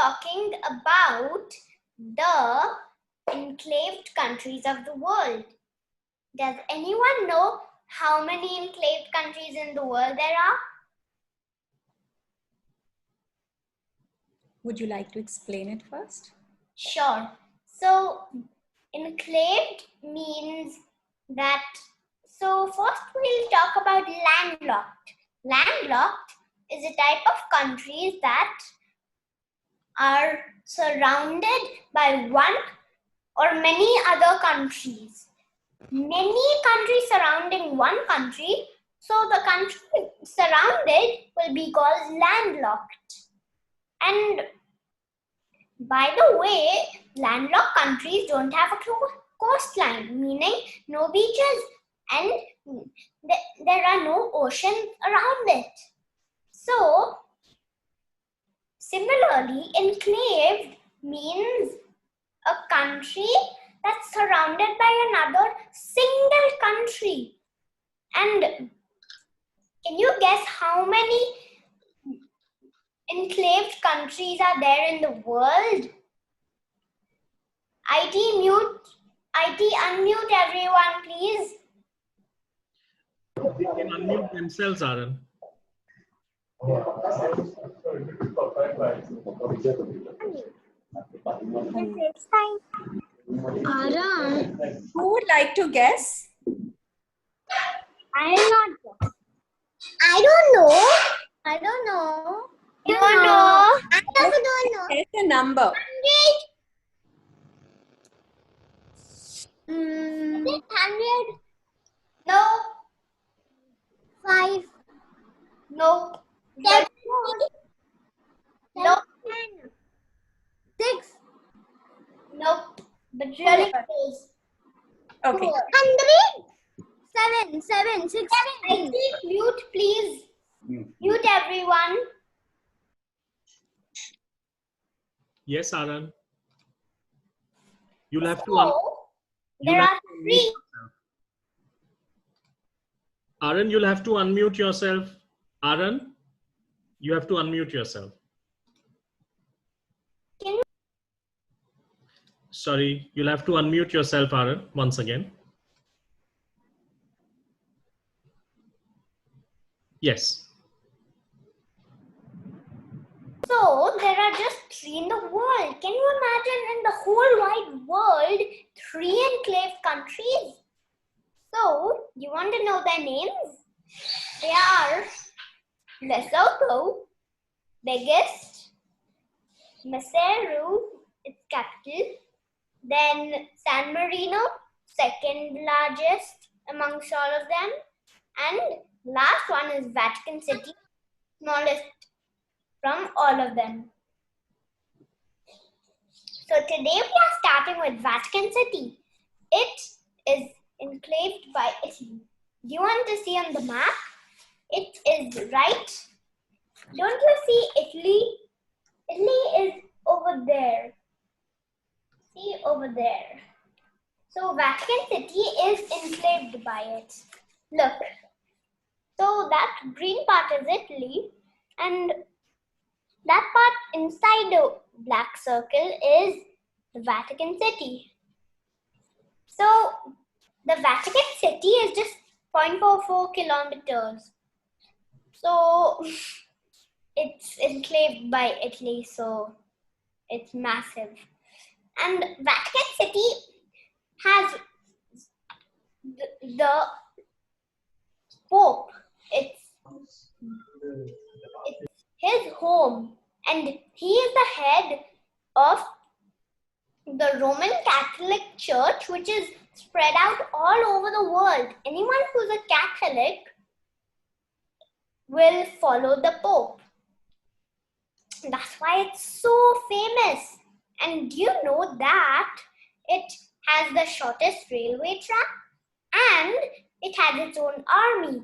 talking about the enclaved countries of the world. Does anyone know how many enclaved countries in the world there are? Would you like to explain it first? Sure. So, enclaved means that, so first we'll talk about landlocked. Landlocked is a type of countries that are surrounded by one or many other countries. Many countries surrounding one country, so the country surrounded will be called landlocked. And by the way, landlocked countries don't have a coastline, meaning no beaches, and there are no oceans around it. So, similarly, enclaved means a country that's surrounded by another single country. And can you guess how many enclaved countries are there in the world? IT unmute everyone, please. They can unmute themselves, Aaran. Aaran, Who would like to guess? I will not guess. I don't know. I don't know. You don't know. I also don't know. Guess a number. 100. No. 5. No. 7. No. 6. Nope. But really close. Okay. 100. 7, 6, 7. Mute, please. Mute everyone. Yes, Aaran. You'll have to. So, there are 3. Aaran, you'll have to unmute yourself. Aaran, you have to unmute yourself. Can you? Sorry, you'll have to unmute yourself, Aaran, once again. Yes. So, there are just 3 in the world. Can you imagine in the whole wide world, 3 enclaved countries? So, you want to know their names? They are Lesotho, biggest, Maseru, its capital, then San Marino, second largest amongst all of them, and last one is Vatican City, smallest from all of them. So today we are starting with Vatican City. It is enclaved by Italy. Do you want to see on the map? It is right. Don't you see Italy? Italy is over there. See over there. So Vatican City is enclaved by it. Look. So that green part is Italy, and that part inside the black circle is the Vatican City. So the Vatican City is just 0.44 kilometers. So it's enclaved by Italy, so it's massive. And Vatican City has the Pope. It's his home, and he is the head of the Roman Catholic Church, which is spread out all over the world. Anyone who's a Catholic will follow the Pope. That's why it's so famous. And do you know that it has the shortest railway track, and it has its own army,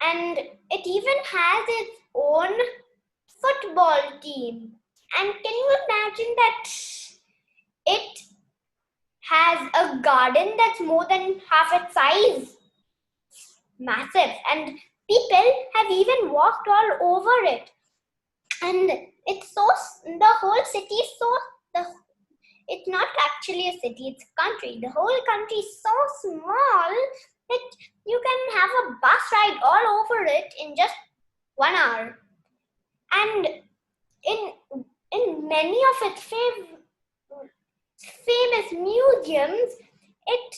and it even has its own football team. And can you imagine that it has a garden that's more than half its size? Massive. And people have even walked all over it. And the whole city is it's not actually a city, it's a country. The whole country is so small that you can have a bus ride all over it in just 1 hour. And in many of its famous museums, it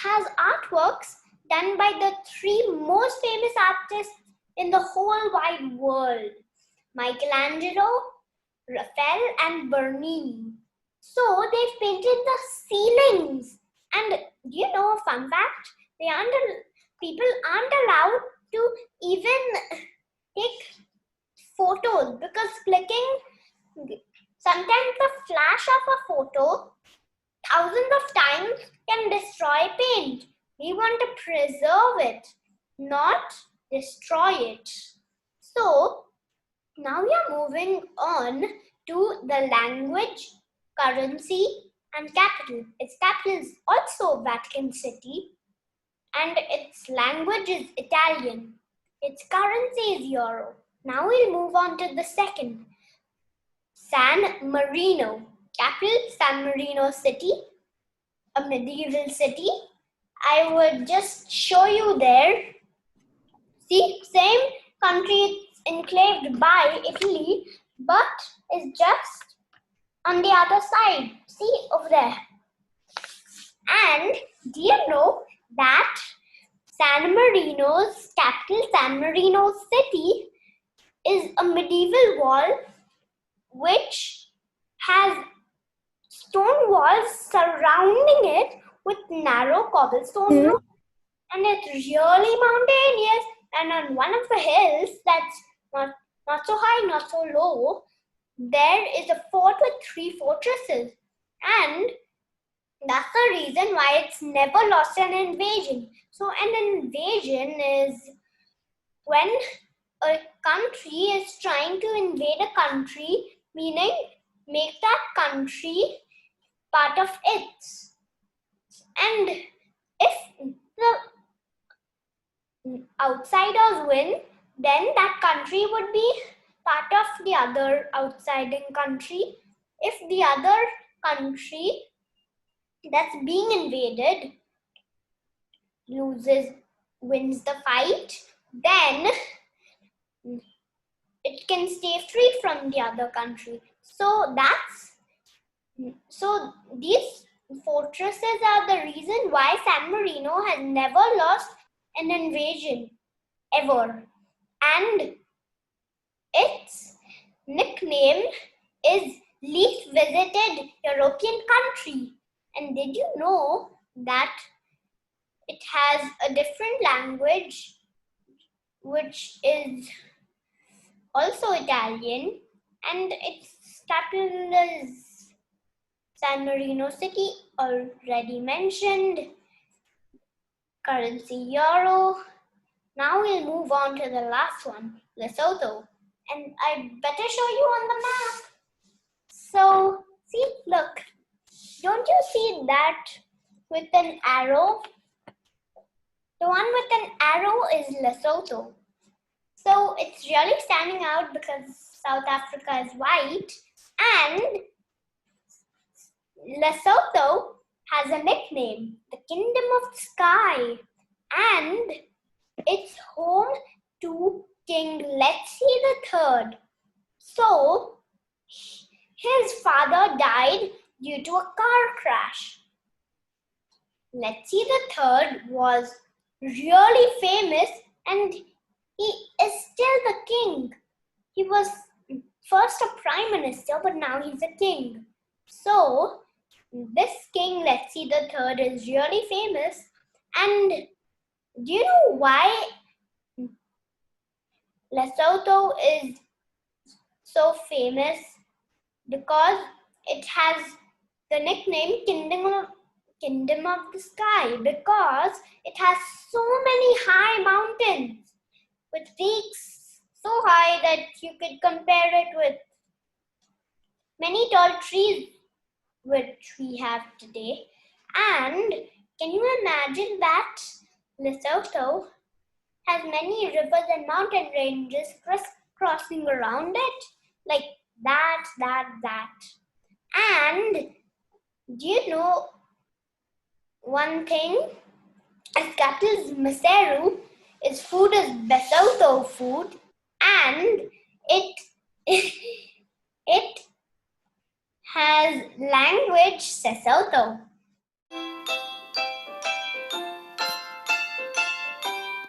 has artworks done by the 3 most famous artists in the whole wide world: Michelangelo, Raphael, and Bernini. So they've painted the ceilings. And do you know a fun fact? People aren't allowed to even take photos because sometimes the flash of a photo thousands of times can destroy paint. We want to preserve it, not destroy it. So now we are moving on to the language, currency, and capital. Its capital is also Vatican City, and its language is Italian. Its currency is euro. Now we'll move on to the second. San Marino. Capital, San Marino City, a medieval city. I would just show you there. See, same country, it's enclaved by Italy, but it's just on the other side. See, over there. And do you know that San Marino's capital, San Marino City, is a medieval wall which has stone walls surrounding it with narrow cobblestone roads. And it's really mountainous. And on one of the hills that's not so high, not so low, there is a fort with 3 fortresses. And that's the reason why it's never lost an invasion. So an invasion is when a country is trying to invade a country, meaning make that country part of its. And if the outsiders win, then that country would be part of the other outsiding country. If the other country that's being invaded wins the fight, then it can stay free from the other country. So these fortresses are the reason why San Marino has never lost an invasion ever. And its nickname is least visited European country. And did you know that it has a different language which is also Italian, and its capital is San Marino City, already mentioned. Currency euro. Now we'll move on to the last one, Lesotho. And I better show you on the map. So, see, look. Don't you see that with an arrow? The one with an arrow is Lesotho. So it's really standing out because South Africa is white, and Lesotho has a nickname, the Kingdom of the Sky, and it's home to King Letsie III. So his father died due to a car crash. Letsie III was really famous, and he is still the king. He was first a prime minister, but now he's a king. So this King Letsie III is really famous. And do you know why Lesotho is so famous? Because it has the nickname Kingdom of the Sky, because it has so many high mountains with peaks so high that you could compare it with many tall trees which we have today. And can you imagine that Lesotho has many rivers and mountain ranges crisscrossing around it? like that. And do you know one thing? Escaptil's Maseru, its food is Basotho food, and it it has language Sesotho.